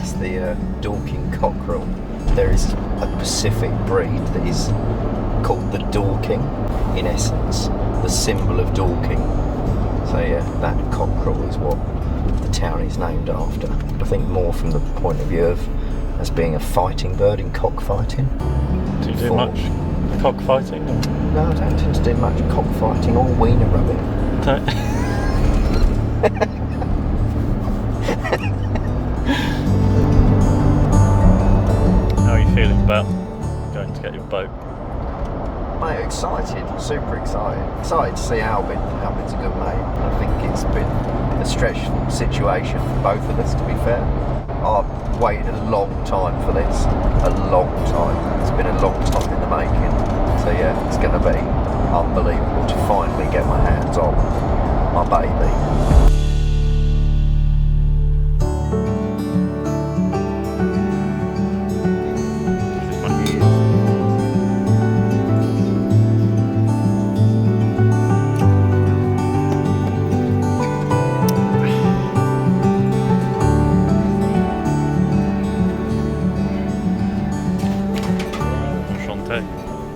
That's the Dorking cockerel. There is a Pacific breed that is called the Dorking, in essence, the symbol of Dorking. So yeah, that cockerel is what the town is named after. I think more from the point of view of as being a fighting bird in cockfighting. Do you do much cockfighting? No, I don't tend to do much cockfighting or wiener rubbing. How are you feeling about going to get your boat? Mate, excited, super excited. Excited to see Albin. Albin's a good mate. I think it's been a stressful situation for both of us, to be fair. I've waited a long time for this. A long time. It's been a long time in the making. So yeah, it's going to be unbelievable to finally get my hands on my baby.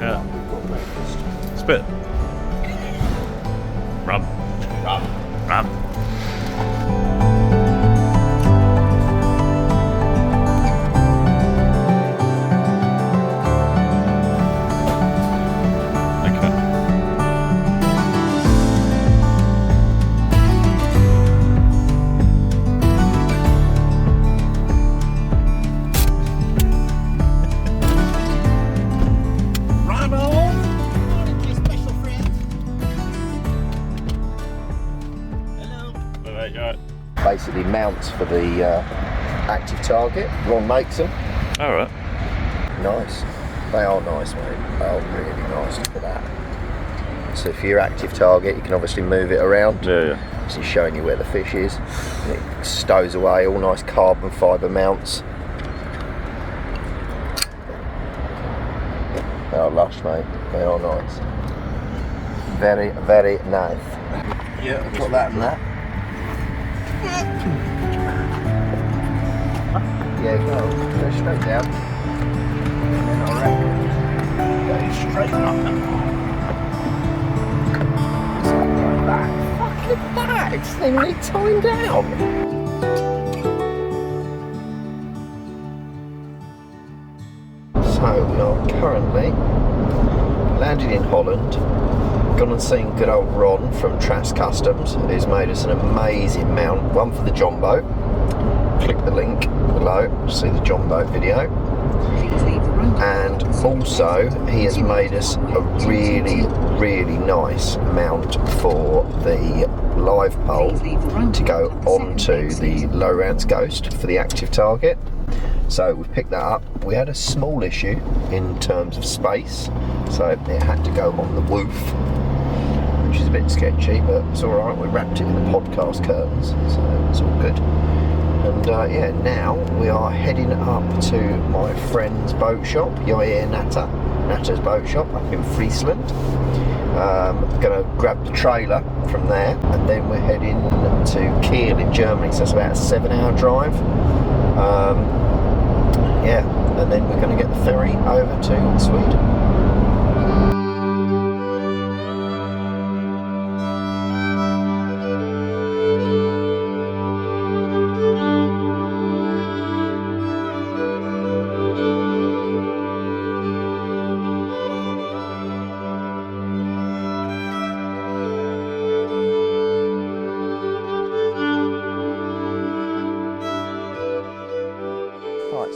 Yeah. Spit. Rum. Basically mounts for the active target. Ron makes them. Alright. Nice. They are nice, mate. They are really nice. Look at that. So for your active target, you can obviously move it around. Yeah. So he's showing you where the fish is. And it stows away, all nice carbon fibre mounts. They are lush, mate. They are nice. Very, very nice. Yeah, I've got that and that. Yeah, go straight down. And then I reckon go straight up. Like that. Fuck at that! It's nearly timed out. So we are currently landed in Holland. Gone and seen good old Ron from Trask Customs, who's made us an amazing mount, one for the John boat. Click the link below to see the John boat video. And also he has made us a really, really nice mount for the live pole to go onto the Lowrance Ghost for the active target. So we've picked that up. We had a small issue in terms of space, so it had to go on the woof, which is a bit sketchy, but it's all right. We wrapped it in the podcast curtains, so it's all good. And yeah, now we are heading up to my friend's boat shop, Yair Natter's boat shop up in Friesland. Going to grab the trailer from there, and then we're heading to Kiel in Germany, so it's about a 7-hour drive. Yeah, and then we're going to get the ferry over to Sweden.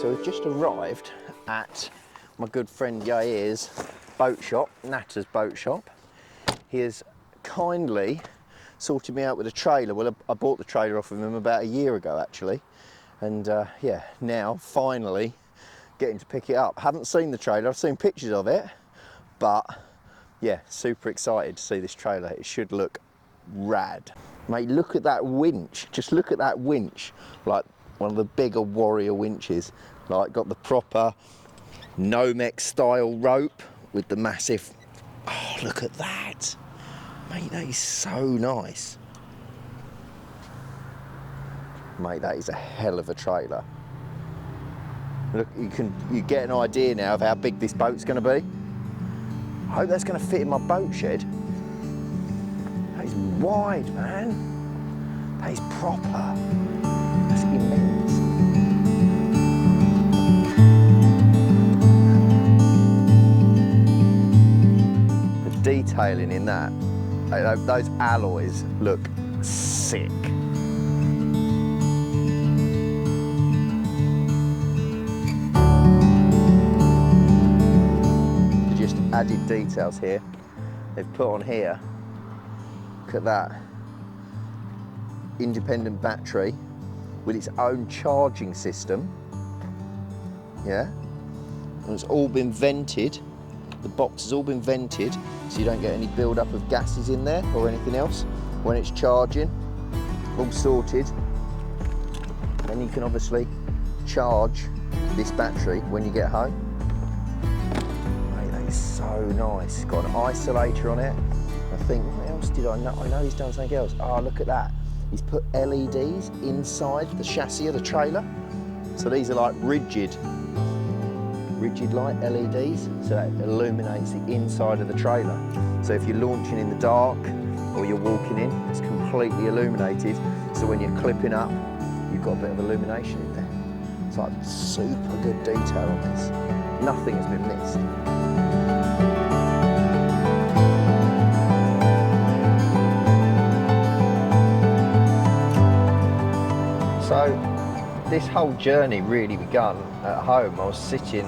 So we've just arrived at my good friend Yair's boat shop, Natter's boat shop. He has kindly sorted me out with a trailer. Well, I bought the trailer off of him about a year ago actually, and yeah, now finally getting to pick it up. Haven't seen the trailer, I've seen pictures of it, but yeah, super excited to see this trailer. It should look rad. Mate, look at that winch, just look at that winch, like one of the bigger Warrior winches. Like, got the proper Nomex style rope with the massive, oh look at that, mate, that is so nice. Mate, that is a hell of a trailer. Look, you get an idea now of how big this boat's going to be. I hope that's going to fit in my boat shed. That is wide, man. That is proper. That's immense. The detailing in that, those alloys look sick. Just added details here. They've put on here, look at that, independent battery with its own charging system. Yeah, and it's all been vented. The box has all been vented, so you don't get any build-up of gases in there or anything else when it's charging. All sorted. Then you can obviously charge this battery when you get home. Mate, that is so nice. It's got an isolator on it. I think, what else did I know? I know he's done something else. Oh, look at that. He's put LEDs inside the chassis of the trailer. So these are like rigid light LEDs, so that illuminates the inside of the trailer. So if you're launching in the dark or you're walking in, it's completely illuminated. So when you're clipping up, you've got a bit of illumination in there. It's like super good detail on this. Nothing has been missed. So this whole journey really begun at home. I was sitting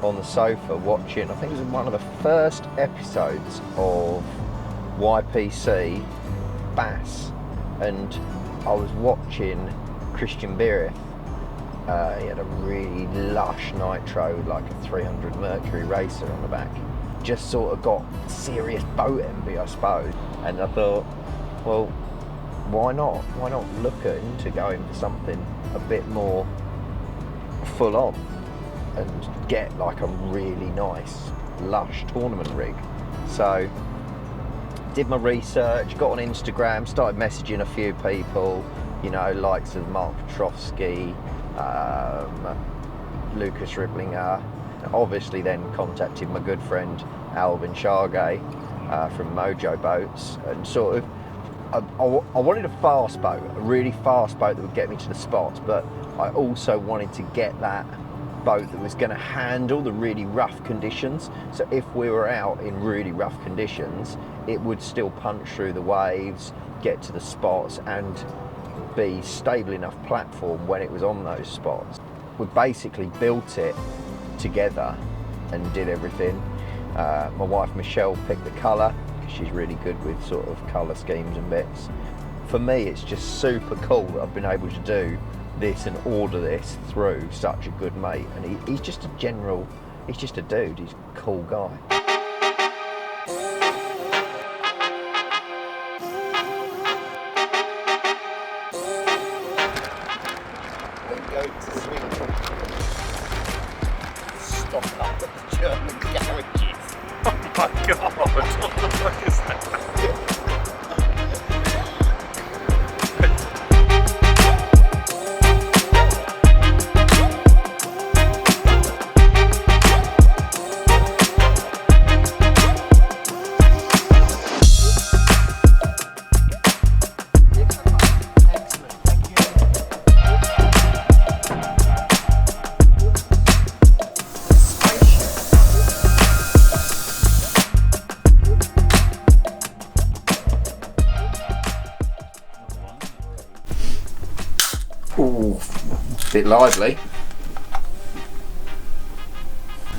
on the sofa watching, I think it was one of the first episodes of YPC Bass, and I was watching Christian Beereth. He had a really lush nitro, like a 300 Mercury racer on the back. Just sort of got serious boat envy, I suppose. And I thought, well, why not? Why not look into going for something a bit more full on and get like a really nice, lush tournament rig. So, did my research, got on Instagram, started messaging a few people, you know, likes of Mark Petrovsky, Lucas Riblinger. Obviously then contacted my good friend Albin Sharghi from Mojo Boats, and sort of, I wanted a fast boat, a really fast boat that would get me to the spots, but I also wanted to get that boat that was going to handle the really rough conditions. So if we were out in really rough conditions, it would still punch through the waves, get to the spots, and be stable enough platform when it was on those spots. We basically built it together and did everything. My wife Michelle picked the colour, because she's really good with sort of colour schemes and bits. For me, it's just super cool that I've been able to do this and order this through such a good mate, and he's just a general, he's just a dude, he's a cool guy. Go to Sweden. Stock up at the German garages. Oh my god, what the fuck is that? Ooh, bit lively.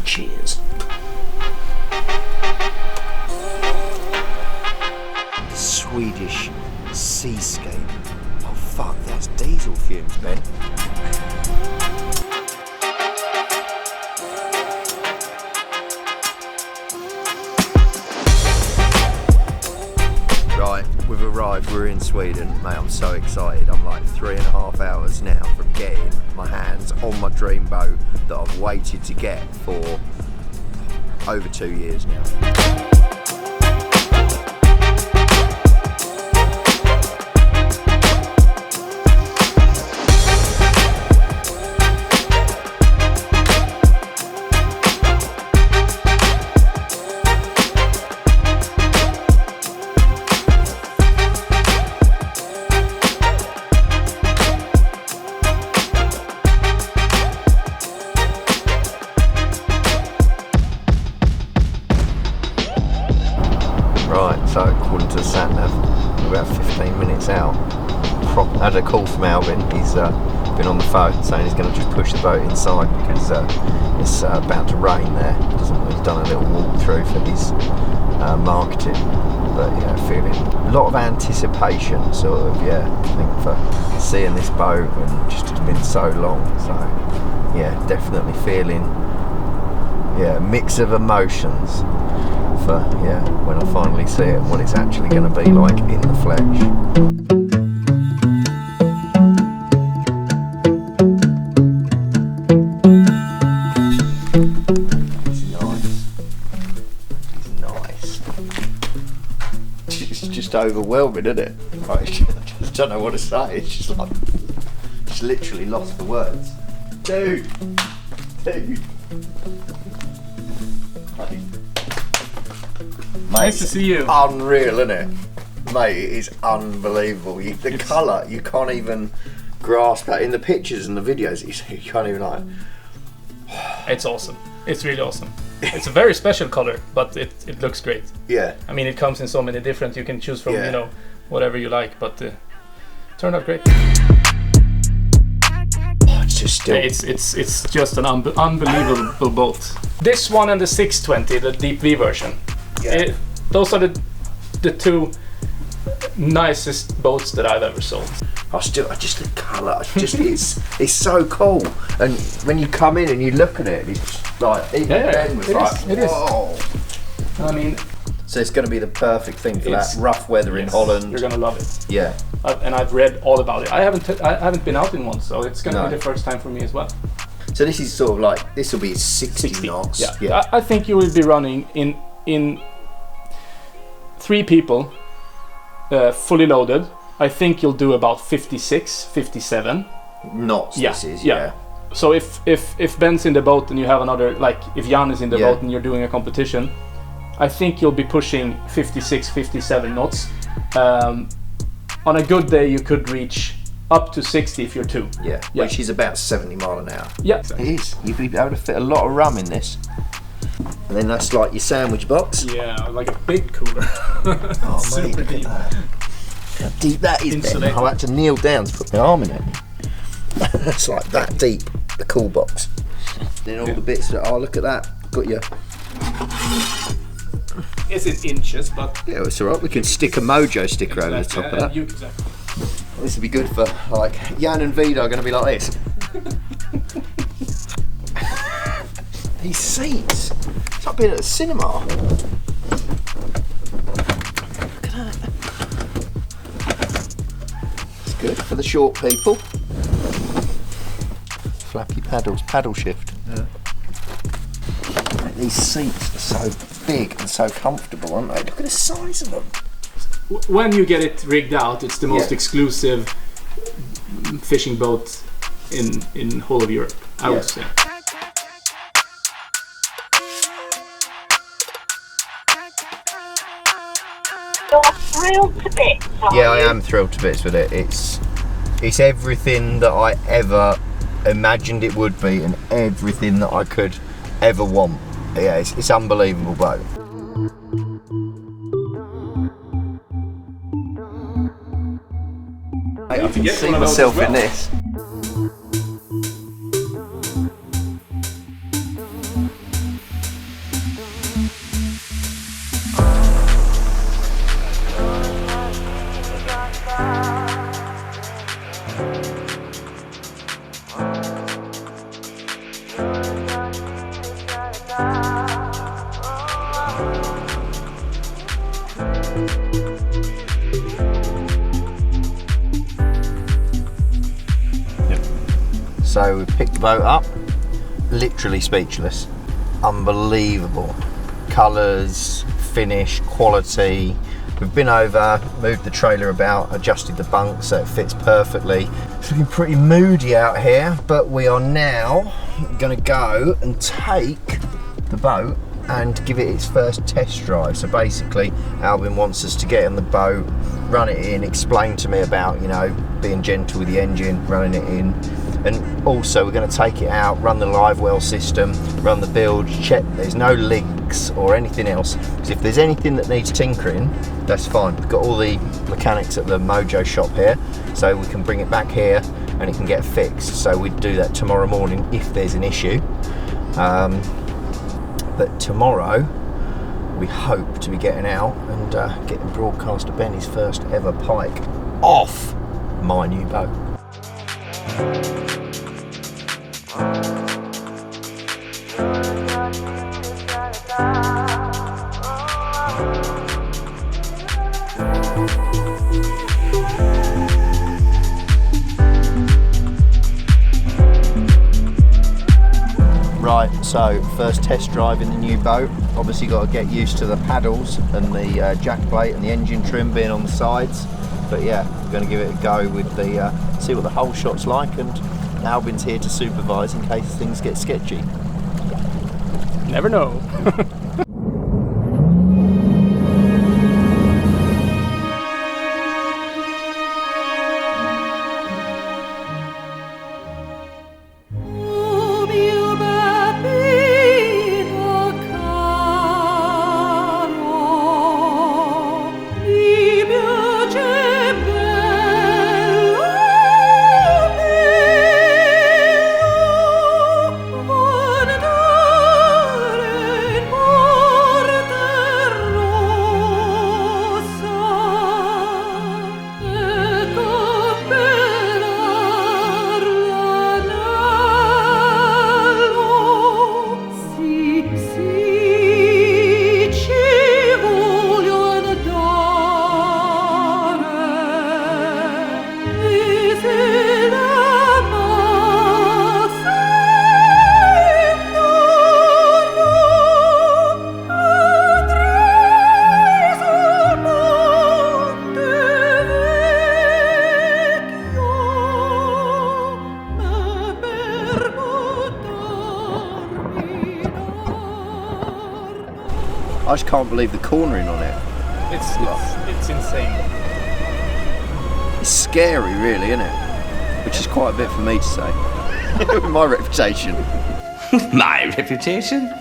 Cheers. Swedish seascape. Oh fuck, that's diesel fumes, Ben. Right, we've arrived, we're in Sweden. Mate, I'm so excited. I'm like 3.5 hours now from getting my hands on my dream boat that I've waited to get for over 2 years now. saying he's going to just push the boat inside because it's about to rain there. He's done a little walkthrough for his marketing, but yeah, feeling a lot of anticipation, sort of. Yeah, I think for seeing this boat, and just it's been so long. So yeah, definitely feeling a mix of emotions for when I finally see it and what it's actually going to be like in the flesh. It's just overwhelming, isn't it? I just don't know what to say. It's just like, just literally lost for words. Dude. Nice to see you. Unreal, isn't it? Mate, it is unbelievable. The colour, you can't even grasp that. In the pictures and the videos, you can't even like... It's awesome. It's really awesome. It's a very special color, but it looks great. Yeah. I mean, it comes in so many different, you can choose from, you know, whatever you like, but turned out great. It's just still... It's just an unbelievable boat. This one and the 620, the Deep V version. Yeah. Those are the two nicest boats that I've ever sold. Just the colour, it's so cool. And when you come in and you look at it, it's like even then was like, whoa. I mean, so it's going to be the perfect thing for that rough weather in Holland. You're gonna love it. Yeah. And I've read all about it. I haven't been out in one, so it's gonna be the first time for me as well. So this is sort of like, this will be 60 knots. Yeah. I think you will be running in 3 people, fully loaded. I think you'll do about 56, 57 knots. This is. So if Ben's in the boat and you have another, like if Jan is in the boat and you're doing a competition, I think you'll be pushing 56, 57 knots. On a good day, you could reach up to 60 if you're 2. Yeah. Which is about 70 mile an hour. Yeah. It is. You'd be able to fit a lot of rum in this. And then that's like your sandwich box. Yeah, like a big cooler. Oh, super mate, deep. How deep that is, Ben. I had to kneel down to put my arm in it. It's like that deep, the cool box. Then all the bits that, look at that. Got your... It's in inches, but... Yeah, it's alright. We can stick a Mojo sticker over the top of that. Exactly. This would be good for, like, Jan and Vida are going to be like this. These seats. It's like being at a cinema. Look at that. It's good for the short people. Flappy paddles, paddle shift. Yeah. These seats are so big and so comfortable, aren't they? Look at the size of them. When you get it rigged out, it's the most exclusive fishing boat in whole of Europe, I would say. You're thrilled to bits. Yeah, I am thrilled to bits with it. It's everything that I ever imagined it would be, and everything that I could ever want. Yeah, it's unbelievable boat. I can see myself in this. So we picked the boat up, literally speechless, unbelievable. Colours, finish, quality. We've been over, moved the trailer about, adjusted the bunk so it fits perfectly. It's looking pretty moody out here, but we are now going to go and take the boat and give it its first test drive. So basically, Albin wants us to get on the boat, run it in, explain to me about, you know, being gentle with the engine, running it in. And also we're going to take it out, run the live well system, run the build, check there's no leaks or anything else. Because if there's anything that needs tinkering, that's fine. We've got all the mechanics at the Mojo shop here, so we can bring it back here and it can get fixed. So we'd do that tomorrow morning if there's an issue. But tomorrow we hope to be getting out and getting broadcaster Benny's first ever pike off my new boat. Right, so first test drive in the new boat. Obviously got to get used to the paddles and the jack plate and the engine trim being on the sides. But yeah, we're going to give it a go with the see what the whole shot's like, and Albin's here to supervise in case things get sketchy. Never know. I just can't believe the cornering on it. It's insane. It's scary, really, isn't it? Which is quite a bit for me to say. With my reputation. My reputation?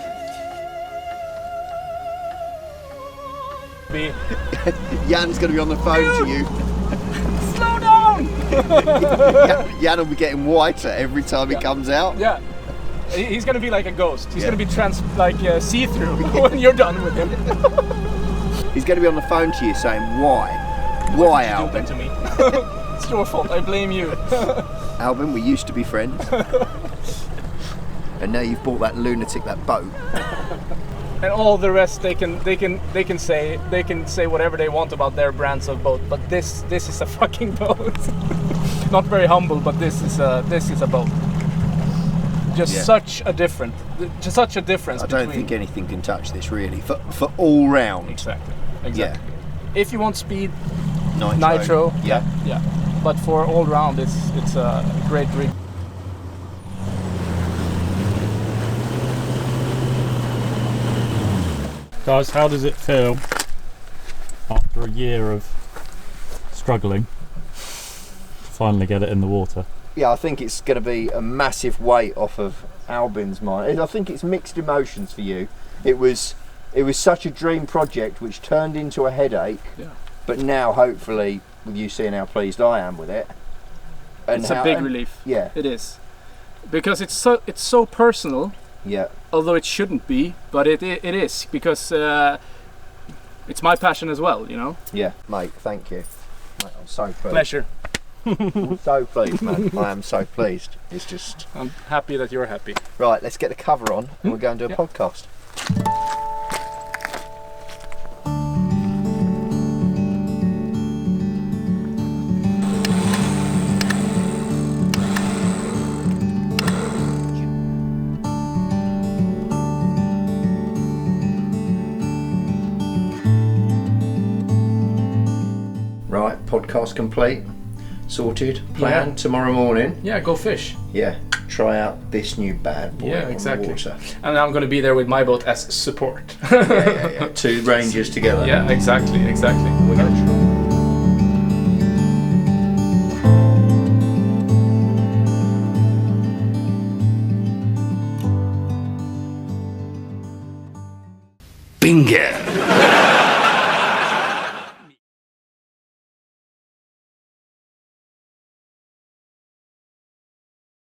Jan's going to be on the phone to you. Slow down! Jan will be getting whiter every time he comes out. Yeah. He's gonna be like a ghost. He's gonna be see-through when you're done with him. He's going to be on the phone to you saying, why? Why, Do Albin? that to me. It's your fault. I blame you. Albin, we used to be friends. And now you've bought that lunatic that boat. And all the rest, they can say whatever they want about their brands of boat, but this is a fucking boat. Not very humble, but this is a boat. Such a difference. I don't think anything can touch this, really, for all round. Exactly. Yeah. If you want speed, Nitro. yeah. But for all round, it's a great rig. Guys, how does it feel after a year of struggling to finally get it in the water? Yeah, I think it's going to be a massive weight off of Albin's mind. I think it's mixed emotions for you. It was such a dream project which turned into a headache. Yeah. But now, hopefully, with you seeing how pleased I am with it, and It's a big relief. Yeah, It is. Because it's so personal, yeah, although it shouldn't be, but it is, because it's my passion as well, you know? yeah, mate. Thank you. Mate, I'm so pleased. Pleasure. I'm so pleased, man. I am so pleased. It's just I'm happy that you're happy. right. Let's get the cover on, and we'll go and do a podcast. Right, podcast complete, sorted, plan tomorrow morning. Yeah, go fish. Yeah, try out this new bad boy Yeah, on exactly. the water. And I'm going to be there with my boat as support. Yeah. Two rangers together. Yeah, exactly. We're going to Bingo!